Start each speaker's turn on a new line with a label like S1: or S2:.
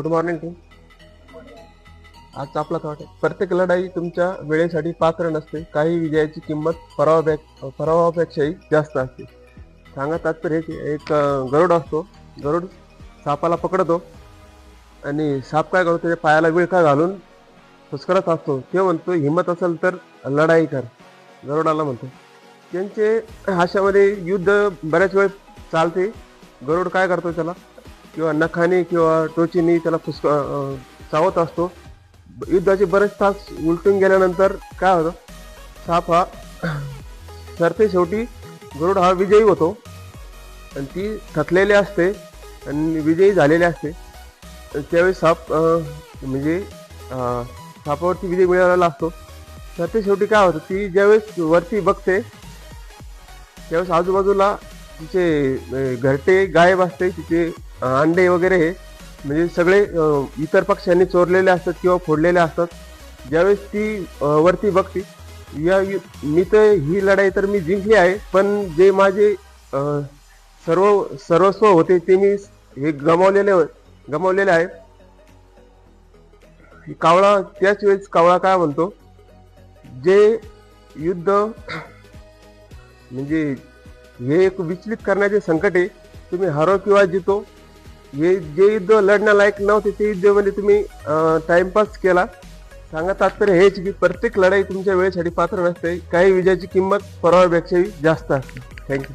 S1: Good morning team. आजचा आपला thought आहे, प्रत्येक लढाई तुमच्या वेळेसाठी पात्र नसते. काही विजयाची किंमत पराभवापेक्षाही जास्त असते. सांगा तात्पर्य की एक गरुड असतो. गरुड सापाला पकडतो आणि साप काय करतो, त्याच्या पायाला विळखा घालून फुसकरत असतो. ते म्हणतो हिंमत असेल तर लढाई कर, गरुडाला म्हणतो. त्यांचे हाशामध्ये युद्ध बऱ्याच वेळ चालते. गरुड काय करतो, त्याला किंवा नखाने किंवा टोचीने त्याला चावत असतो. युद्धाचे बरेच तास उलटून गेल्यानंतर काय होतं, साप हा सरते शेवटी गरुड हा विजयी होतो. आणि ती थकलेली असते आणि विजयी झालेली असते. त्यावेळी साप म्हणजे सापावरती विजय मिळालेला असतो. सरते शेवटी काय होतं, ती ज्यावेळेस वरती बघते त्यावेळेस आजूबाजूला तिचे घरटे गायब असते. तिचे अंडे वगैरे हे म्हणजे सगळे इतर पक्ष्यांनी चोरलेले असतात किंवा फोडलेले असतात. ज्यावेळेस ती वरती बघते, मी तर ही लढाई तर मी जिंकली आहे, पण जे माझे सर्वस्व होते ते मी हे गमावलेले आहे. कावळा त्याच वेळेस कावळा काय म्हणतो, जे युद्ध म्हणजे हे एक विचलित करण्याचे संकट आहे. तुम्ही हरो किंवा जितो, हे जे युद्ध लढण्यालायक नव्हते ते युद्धामध्ये तुम्ही टाइमपास केला. सांगा तात्पर्य हेच की प्रत्येक लढाई तुमच्या वेळेसाठी पात्र नसते. काही विजयाची किंमत पराभवापेक्षाही जास्त असते. थँक्यू.